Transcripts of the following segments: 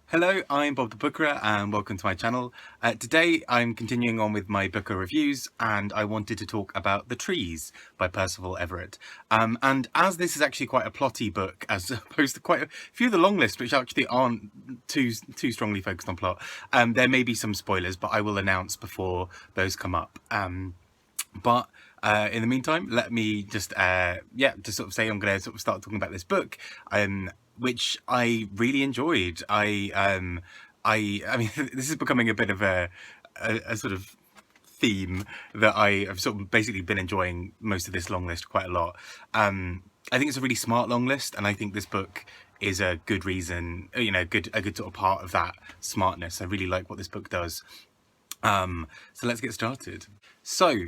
Hello, I'm Bob the Bookerer and welcome to my channel. Today I'm continuing on with my Booker reviews and I wanted to talk about The Trees by Percival Everett. And as this is actually quite a plotty book as opposed to quite a few of the long list which actually aren't too strongly focused on plot, there may be some spoilers but I will announce before those come up. But in the meantime, let me just sort of say I'm going to sort of start talking about this book, which I really enjoyed. I mean, this is becoming a bit of a sort of theme that I have sort of basically been enjoying most of this long list quite a lot. I think it's a really smart long list, and I think this book is a good reason, a good sort of part of that smartness. I really like what this book does. So let's get started. So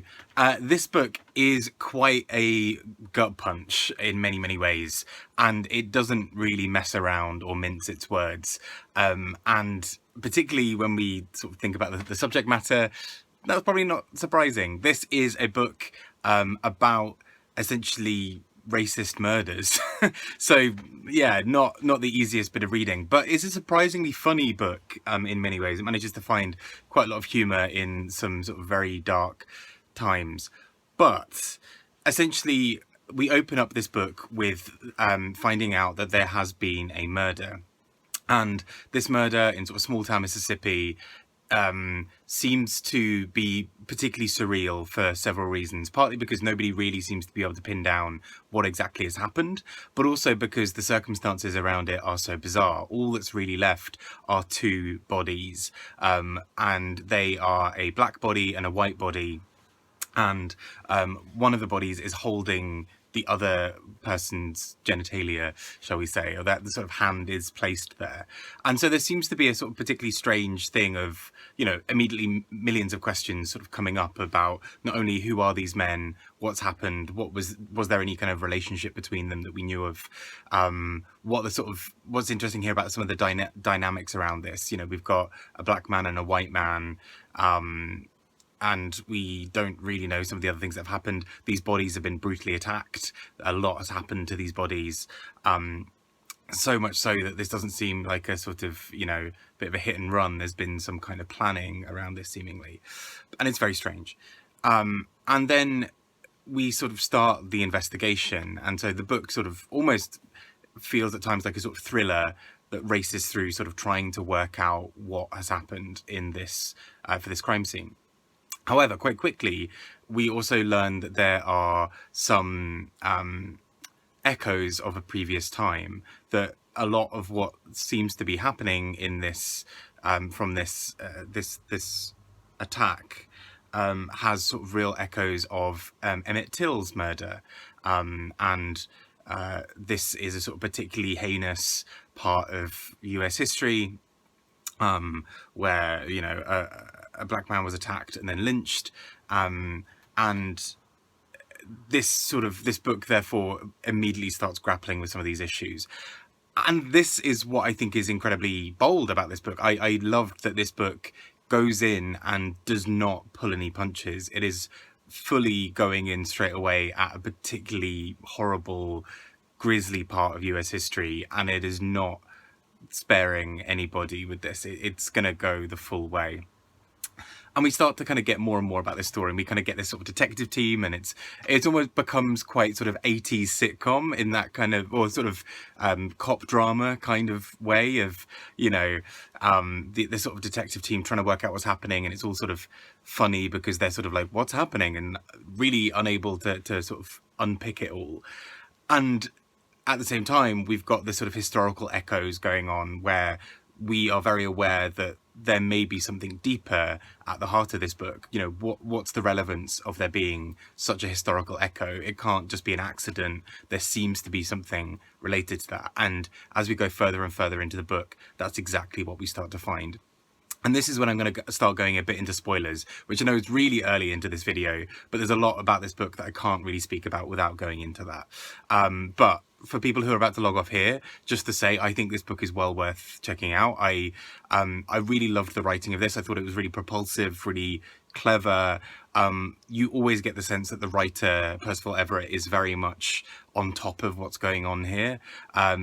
this book is quite a gut punch in many ways, and it doesn't really mess around or mince its words. And particularly when we sort of think about the subject matter, that's probably not surprising. This is a book about essentially racist murders. So yeah, not the easiest bit of reading, but it's a surprisingly funny book in many ways. It manages to find quite a lot of humor in some sort of very dark times. But essentially we open up this book with finding out that there has been a murder, and this murder in sort of small town Mississippi seems to be particularly surreal for several reasons, partly because nobody really seems to be able to pin down what exactly has happened, but also because the circumstances around it are so bizarre. All that's really left are two bodies, and they are a black body and a white body, and one of the bodies is holding the other person's genitalia, shall we say, or that the sort of hand is placed there. And so there seems to be a sort of particularly strange thing of, immediately millions of questions sort of coming up about not only who are these men, what's happened, was there any kind of relationship between them that we knew of, what's interesting here about some of the dynamics around this. We've got a black man and a white man, and we don't really know some of the other things that have happened. These bodies have been brutally attacked. A lot has happened to these bodies. So much so that this doesn't seem like a sort of, bit of a hit and run. There's been some kind of planning around this seemingly. And it's very strange. And then we sort of start the investigation. And so the book sort of almost feels at times like a sort of thriller that races through sort of trying to work out what has happened in this, for this crime scene. However, quite quickly, we also learn that there are some echoes of a previous time, that a lot of what seems to be happening in this, from this attack, has sort of real echoes of Emmett Till's murder, and this is a sort of particularly heinous part of US history, where a black man was attacked and then lynched, and this book therefore immediately starts grappling with some of these issues. And this is what I think is incredibly bold about this book. I loved that this book goes in and does not pull any punches. It is fully going in straight away at a particularly horrible, grisly part of US history, and it is not sparing anybody with this. It's gonna go the full way. And we start to kind of get more and more about this story, and we kind of get this sort of detective team, and it almost becomes quite sort of 80s sitcom in that kind of, or sort of cop drama kind of way of, the sort of detective team trying to work out what's happening, and it's all sort of funny because they're sort of like, what's happening, and really unable to sort of unpick it all. And at the same time, we've got this sort of historical echoes going on where we are very aware that there may be something deeper at the heart of this book. What's the relevance of there being such a historical echo? It can't just be an accident. There seems to be something related to that. And as we go further and further into the book, that's exactly what we start to find. And this is when I'm going to start going a bit into spoilers, which I know is really early into this video, but there's a lot about this book that I can't really speak about without going into that. But for people who are about to log off here, just to say, I think this book is well worth checking out. I really loved the writing of this. I thought it was really propulsive, really clever. You always get the sense that the writer, Percival Everett, is very much on top of what's going on here.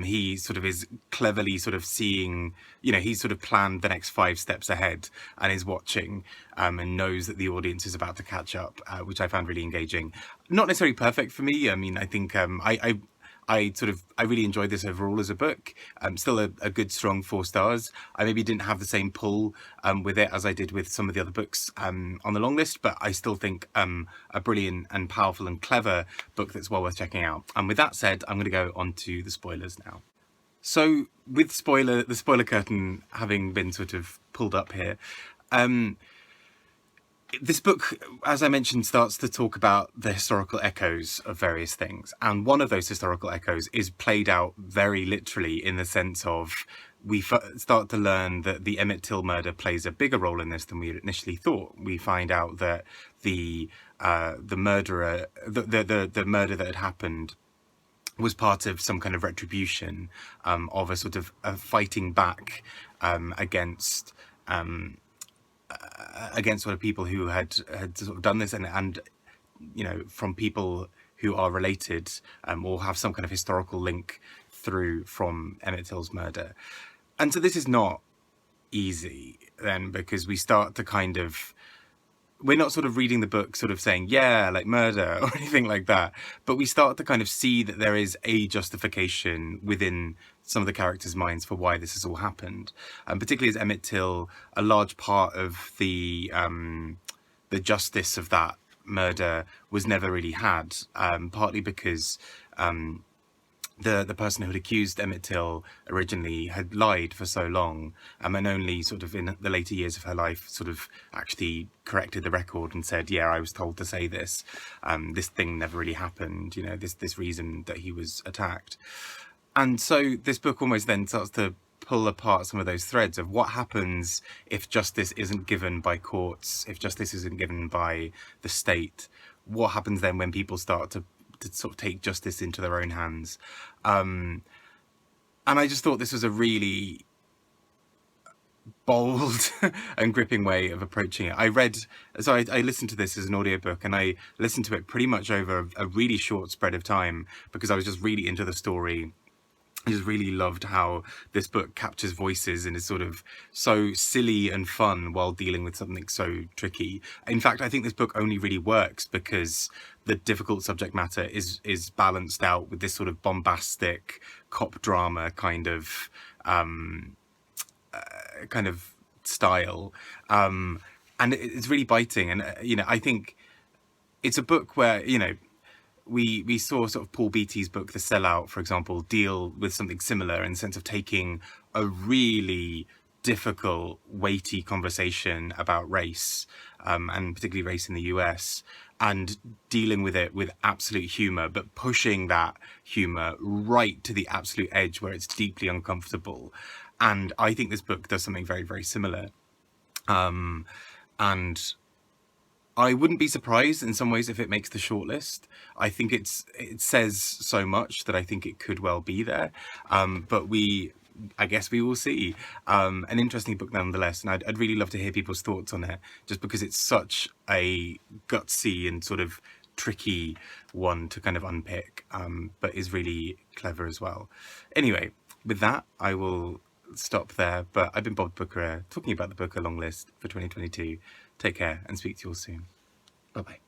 He sort of is cleverly sort of seeing, he's sort of planned the next 5 steps ahead and is watching and knows that the audience is about to catch up, which I found really engaging. Not necessarily perfect for me. I mean, I think I really enjoyed this overall as a book. Still a good strong 4 stars. I maybe didn't have the same pull with it as I did with some of the other books on the long list, but I still think a brilliant and powerful and clever book that's well worth checking out. And with that said, I'm going to go on to the spoilers now. So with the spoiler curtain having been sort of pulled up here, this book, as I mentioned, starts to talk about the historical echoes of various things. And one of those historical echoes is played out very literally in the sense of we start to learn that the Emmett Till murder plays a bigger role in this than we initially thought. We find out that the murderer, the murder that had happened was part of some kind of retribution, of a sort of a fighting back against sort of people who had sort of done this, and from people who are related or have some kind of historical link through from Emmett Till's murder. And so this is not easy then, because we start to we're not sort of reading the book sort of saying, yeah, like murder or anything like that, but we start to kind of see that there is a justification within some of the characters' minds for why this has all happened. And particularly as Emmett Till, a large part of the justice of that murder was never really had, partly because the person who had accused Emmett Till originally had lied for so long, and only sort of in the later years of her life sort of actually corrected the record and said, yeah, I was told to say this. This thing never really happened, this reason that he was attacked. And so this book almost then starts to pull apart some of those threads of what happens if justice isn't given by courts, if justice isn't given by the state. What happens then when people start to sort of take justice into their own hands? And I just thought this was a really bold and gripping way of approaching it. I listened to this as an audiobook, and I listened to it pretty much over a really short spread of time because I was just really into the story. I just really loved how this book captures voices and is sort of so silly and fun while dealing with something so tricky. In fact, I think this book only really works because the difficult subject matter is balanced out with this sort of bombastic cop drama kind of style, and it's really biting. And I think it's a book where we saw sort of Paul Beatty's book, The Sellout, for example, deal with something similar in the sense of taking a really difficult, weighty conversation about race, and particularly race in the US, and dealing with it with absolute humour, but pushing that humour right to the absolute edge where it's deeply uncomfortable. And I think this book does something very, very similar. And I wouldn't be surprised in some ways if it makes the shortlist. I think it says so much that I think it could well be there. But I guess we will see. An interesting book nonetheless, and I'd really love to hear people's thoughts on it, just because it's such a gutsy and sort of tricky one to kind of unpick, but is really clever as well. Anyway, with that, I will stop there. But I've been Bob Booker, talking about the book A Long List for 2022. Take care and speak to you all soon. Bye-bye.